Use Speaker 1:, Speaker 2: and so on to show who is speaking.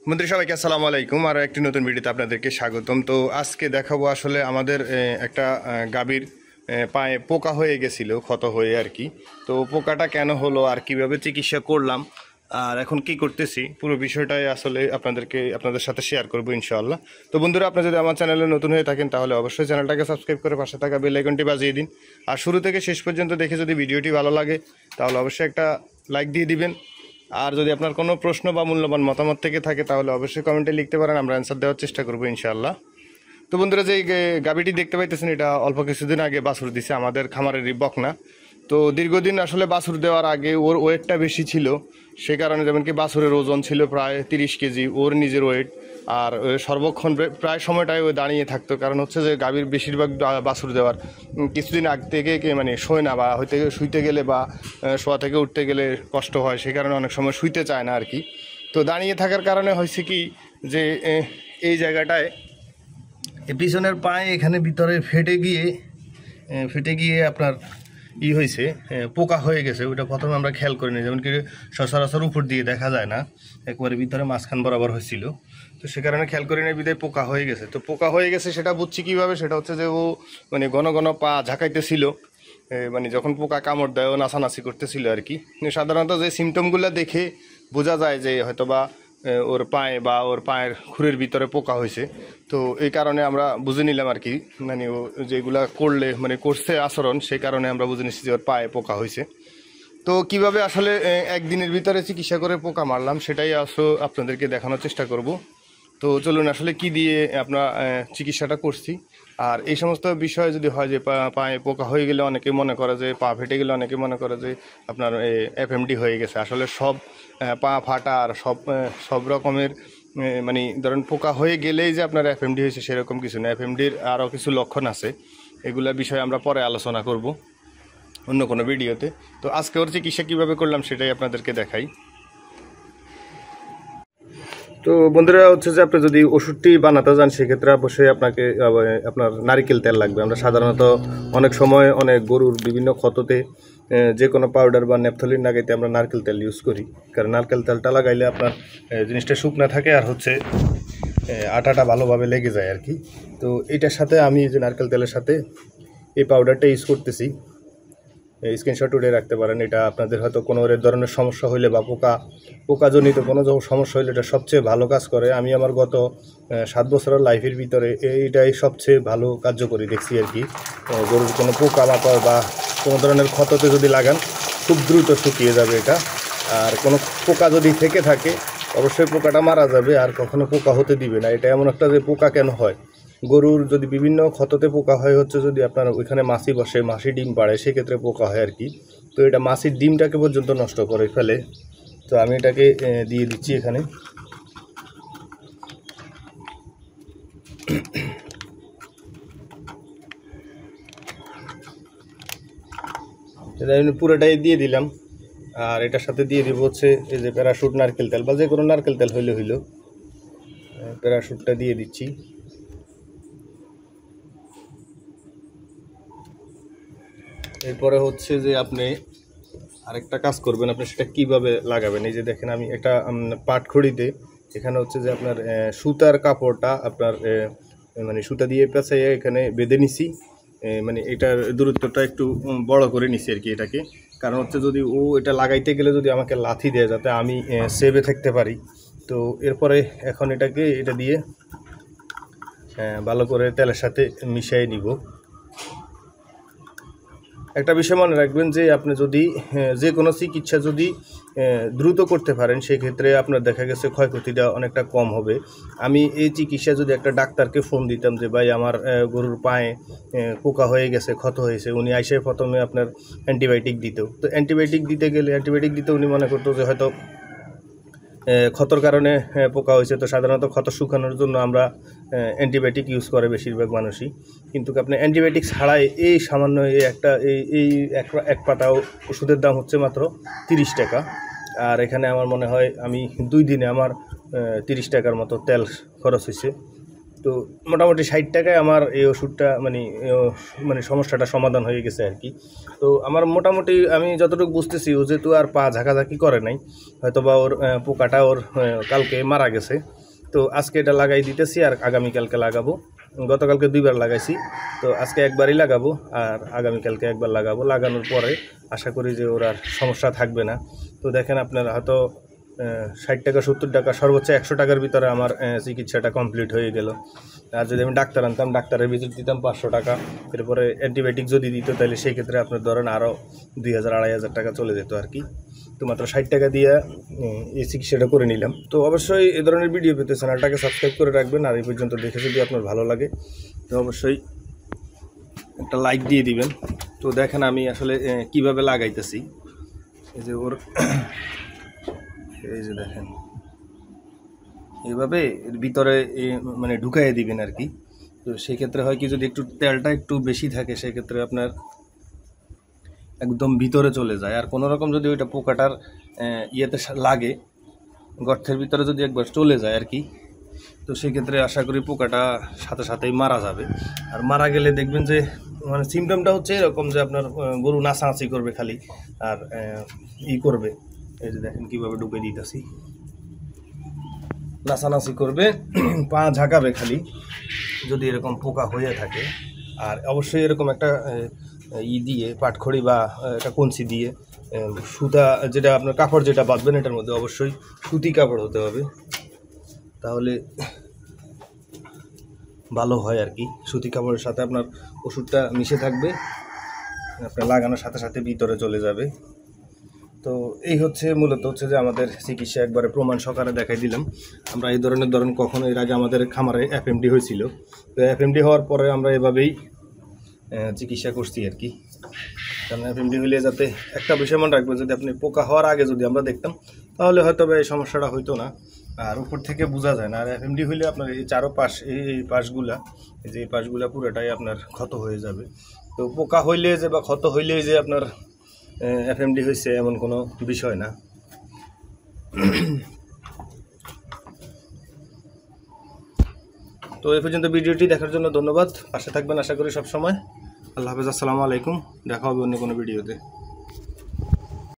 Speaker 1: বন্ধুরা সবাইকে আসসালামু আলাইকুম। আর একটি নতুন ভিডিওতে আপনাদেরকে স্বাগতম। তো আজকে দেখাবো আসলে আমাদের একটা গাভীর পায়ে পোকা হয়ে গেছিলো, ক্ষত হয়ে আর কি। তো পোকাটা কেন হলো আর কিভাবে চিকিৎসা করলাম আর এখন কি করতেছি, পুরো বিষয়টাই আসলে আপনাদের সাথে শেয়ার করবো ইনশাআল্লাহ। তো বন্ধুরা, আপনি যদি আমার চ্যানেলে নতুন হয়ে থাকেন তাহলে অবশ্যই চ্যানেলটাকে সাবস্ক্রাইব করে পাশে থাকা বেল আইকনটি বাজিয়ে দিন। আর শুরু থেকে শেষ পর্যন্ত দেখে যদি ভিডিওটি ভালো লাগে তাহলে অবশ্যই একটা লাইক দিয়ে দিবেন। আর যদি আপনার কোনো প্রশ্ন বা মূল্যবান মতামত থেকে থাকে তাহলে অবশ্যই কমেন্টে লিখতে পারেন, আমরা অ্যান্সার দেওয়ার চেষ্টা করবো ইনশাআল্লাহ। তো বন্ধুরা, যে গাভীটি দেখতে পাইতেছেন এটা অল্প কিছুদিন আগে বাছুর দিছে, আমাদের খামারেরই বকনা। তো দীর্ঘদিন আসলে বাছুর দেওয়ার আগে ওর ওয়েটটা বেশি ছিল, সে কারণে যেমন কি বাছুরের ওজন ছিল প্রায় 30 কেজি ওর নিজের ওয়েট। আর সর্বক্ষণ প্রায় সময়টাই ও দাঁড়িয়ে থাকতো, কারণ হচ্ছে যে গাভীর বেশিরভাগ বাছুর দেওয়ার কিছুদিন আগ থেকে মানে শোয় না, বা হয়তো শুইতে গেলে বা শোয়া থেকে উঠতে গেলে কষ্ট হয়, সে কারণে অনেক সময় শুইতে চায় না আর কি। তো দাঁড়িয়ে থাকার কারণে হয়েছে কি যে এই জায়গাটায় পিছনের পায়ে এখানে ভিতরে ফেটে গিয়ে আপনার হয়েছে, পোকা হয়ে গেছে। ওইটা প্রথমে আমরা খেয়াল করিনি, যেমন কি সচরাচর উপর দিয়ে দেখা যায় না, একবারে ভিতরে মাঝখান বরাবর হয়েছিল। তো সে কারণে খেয়াল করি না, বিদায় পোকা হয়ে গেছে। তো পোকা হয়ে গেছে সেটা বুঝছি কীভাবে, সেটা হচ্ছে যে ও মানে ঘন ঘন পা ঝাঁকাইতেছিল, মানে যখন পোকা কামড় দেয় ও নাচানাচি করতেছিল আর কি। সাধারণত যে সিমটমগুলো দেখে বোঝা যায় যে হয়তোবা ওর পায়ে বা ওর পায়ের খুরের ভিতরে পোকা হয়েছে। তো এই কারণে আমরা বুঝে নিলাম আর কি, মানে ও যেগুলা করলে মানে করছে আচরণ, সেই কারণে আমরা বুঝে নিচ্ছি যে ওর পায়ে পোকা হয়েছে। তো কিভাবে আসলে একদিনের ভিতরে চিকিৎসা করে পোকা মারলাম সেটাই আসলে আপনাদেরকে দেখানোর চেষ্টা করব। তো চলুন আসলে কি দিয়ে আপনার চিকিৎসাটা করছি। আর এই সমস্ত বিষয় যদি হয় যে পায়ে পোকা হয়ে গেলে অনেকে মনে করে যে, পা ফেটে গেলে অনেকে মনে করে যে আপনার এফএমডি হয়ে গেছে। আসলে সব পা ফাটা আর সব রকমের মানে ধরেন পোকা হয়ে গেলেই যে আপনার এফএমডি হয়েছে সেরকম কিছু না। এফএমডির আরও কিছু লক্ষণ আছে, এগুলা বিষয়ে আমরা পরে আলোচনা করব অন্য কোনো ভিডিওতে। তো আজকে ওর চিকিৎসা কীভাবে করলাম সেটাই আপনাদেরকে দেখাই। তো বন্ধুরা, হচ্ছে যে আপনি যদি ওষুধটি বানাতে যান সেক্ষেত্রে অবশ্যই আপনাকে আপনার নারিকেল তেল লাগবে। আমরা সাধারণত অনেক সময় অনেক গরুর বিভিন্ন ক্ষততে যে কোনো পাউডার বা ন্যাপথলিন লাগাইতে আমরা নারকেল তেল ইউজ করি, কারণ নারকেল তেলটা লাগাইলে আপনার জিনিসটা শুকনা থাকে আর হচ্ছে আটাটা ভালোভাবে লেগে যায় আর কি। তো এটার সাথে আমি যে নারকেল তেলের সাথে এই পাউডারটা ইউজ করতেছি, স্ক্রিনশট উঠে রাখতে পারেন। এটা আপনাদের হয়তো কোনো ধরনের সমস্যা হইলে বা পোকাজনিত কোনো সমস্যা হইলে এটা সবচেয়ে ভালো কাজ করে। আমি আমার গত 7 বছরের লাইফের ভিতরে এইটাই সবচেয়ে ভালো কার্যকরী দেখছি আর কি। গরুর কোনো পোকা মাকড় বা কোনো ধরনের ক্ষততে যদি লাগান খুব দ্রুত শুকিয়ে যাবে এটা। আর কোনো পোকা যদি থেকে থাকে অবশ্যই পোকাটা মারা যাবে, আর কখনো পোকা হতে দিবে না। এটা এমন একটা যে পোকা কেন হয়, গরুর যদি বিভিন্ন ক্ষততে পোকা হয় হচ্ছে যদি আপনার ওইখানে মাছি বসে, মাছি ডিম পাড়ে, সেক্ষেত্রে পোকা হয় আর কি। তো এটা মাছির ডিমটাকে পর্যন্ত নষ্ট করে ফেলে। তো আমি এটাকে দিয়ে দিচ্ছি এখানে। এটা আমি পুরোটাই দিয়ে দিলাম। আর এটার সাথে দিয়ে দিব হচ্ছে এই যে প্যারাশুট নারকেল তেল, বা যে কোনো নারকেল তেল হইলো প্যারাশুটটা দিয়ে দিচ্ছি। এরপরে হচ্ছে যে আপনি আরেকটা কাজ করবেন, আপনি সেটা কিভাবে লাগাবেন। এই যে দেখেন আমি একটা পাটখড়িতে এখানে হচ্ছে যে আপনার সুতার কাপড়টা আপনার মানে সুতা দিয়ে পেঁচাইয়ে এখানে বেঁধে নিছি। মানে এটার দূরত্বটা একটু বড় করে নিছি আর কি এটাকে, কারণ হচ্ছে যদি ও এটা লাগাইতে গেলে যদি আমাকে লাথি দেয় যাতে আমি সেভে থাকতে পারি। তো এরপরে এখন এটা দিয়ে ভালো করে তেলের সাথে মিশিয়ে নিব। একটা বিষয় মনে রাখবেন যে আপনি যদি যে কোনো চিকিৎসা যদি দ্রুত করতে পারেন সেক্ষেত্রে আপনার দেখা গেছে ক্ষয়ক্ষতিটা অনেকটা কম হবে। আমি এই চিকিৎসা যদি একটা ডাক্তারকে ফোন দিতাম যে ভাই আমার গরুর পায়ে পোকা হয়ে গেছে, ক্ষত হয়েছে, উনি আইসে প্রথমে আপনার অ্যান্টিবায়োটিক দিত। তো অ্যান্টিবায়োটিক দিতে উনি মনে করতো যে হয়তো ক্ষতর কারণে পোকা হয়েছে। তো সাধারণত ক্ষত শুকানোর জন্য আমরা অ্যান্টিবায়োটিক ইউজ করে বেশিরভাগ মানুষই, কিন্তু আপনি অ্যান্টিবায়োটিক ছাড়াই এই সামান্য এই এক পাতা ওষুধের দাম হচ্ছে মাত্র 30 টাকা। আর এখানে আমার মনে হয় আমি 2 দিনে আমার 30 টাকার মতো তেল খরচ হয়েছে। তো মোটামুটি 60 টাকায় আমার এই ওষুধটা মানে সমস্যাটা সমাধান হয়ে গেছে আর কি। তো আমার মোটামুটি আমি যতটুকু বুঝতেছি, ও যেহেতু আর পা ঝাঁকাঝাঁকি করে নাই, হয়তো বা ওর পোকাটা ওর কালকে মারা গেছে। তো আজকে এটা লাগাই দিতেছি আর আগামীকালকে লাগাবো। গতকালকে 2বার লাগাইছি, তো আজকে একবারই লাগাবো আর আগামীকালকে একবার লাগাবো। লাগানোর পরে আশা করি যে ওর আর সমস্যা থাকবে না। তো দেখেন আপনারা হয়তো 60 টাকা 70 টাকা সর্বোচ্চ 100 টাকার ভিতরে আমার চিকিৎসাটা কমপ্লিট হয়ে গেল। আর যদি আমি ডাক্তার আনতাম, ডাক্তারের ভিজিট দিতাম 500 টাকা, এরপরে অ্যান্টিবায়োটিক যদি দিত তাহলে সেই ক্ষেত্রে আপনার ধরেন আরও 2000-2500 টাকা চলে যেত আর কি। তো মাত্র 60 টাকা দিয়ে এই চিকিৎসাটা করে নিলাম। তো অবশ্যই এই ধরনের ভিডিও পেতে চ্যানেলটাকে সাবস্ক্রাইব করে রাখবেন। আর এই পর্যন্ত দেখে যদি আপনার ভালো লাগে তো অবশ্যই একটা লাইক দিয়ে দিবেন। তো দেখেন আমি আসলে কিভাবে লাগাইতেছি। এই যে ওর এই যে দেখেন এইভাবে এর ভিতরে মানে ঢুকাইয়ে দিবেন আর কি। তো সেক্ষেত্রে হয় কি, যদি একটু তেলটা একটু বেশি থাকে সেক্ষেত্রে আপনার একদম ভিতরে চলে যায়। আর কোনো রকম যদি ওইটা পোকাটার ইয়েতে লাগে, গর্তের ভিতরে যদি একবার চলে যায় আর কি, তো সেক্ষেত্রে আশা করি পোকাটা সাথে সাথেই মারা যাবে। আর মারা গেলে দেখবেন যে মানে সিমটমটা হচ্ছে এরকম যে আপনার গরু নাচানাচি করবে খালি, আর করবে। এই যে দেখেন কীভাবে ঢুকে দিতেছি, নাচানাচি করবে, পা ঝাঁকাবে খালি যদি এরকম পোকা হয়ে থাকে। আর অবশ্যই এরকম একটা দিয়ে পাটখড়ি বা একটা কঞ্চি দিয়ে সুতা, যেটা আপনার কাপড় যেটা বাঁধবেন এটার মধ্যে অবশ্যই সুতি কাপড় হতে হবে, তাহলে ভালো হয় আর কি। সুতি কাপড়ের সাথে আপনার ওষুধটা মিশে থাকবে, আপনার লাগানোর সাথে সাথে ভিতরে চলে যাবে। তো এই মূলত হচ্ছে যে আমাদের চিকিৎসা একবারে প্রমাণ সহকারে দেখাই দিলাম। আমরা এই ধরনের কখনো এর আগে আমাদের খামারে FMD হয়েছিল। তো FMD হওয়ার পরে আমরা এভাবেই চিকিৎসা করছি আর কি। কারণ FMD হইলে যাতে একটা বিষয় মনে রাখবেন, যদি আপনি পোকা হওয়ার আগে যদি আমরা দেখতাম তাহলে হয়তো এই সমস্যাটা হইতো না। আর উপর থেকে বোঝা যায় না। আর FMD হইলে আপনার এই চারোপাশ এই পাশগুলা, এই যে এই পাশগুলা পুরোটাই আপনার ক্ষত হয়ে যাবে। তো পোকা হইলে যে বা ক্ষত হইলেই যে আপনার FMD হয়েছে এমন কোনো বিষয় না। তো এই পর্যন্ত ভিডিওটি দেখার জন্য ধন্যবাদ। পাশে থাকবেন আশা করি সব সময়। আল্লাহ হাফেজ, আসসালামু আলাইকুম। দেখা হবে অন্য কোনো ভিডিওতে।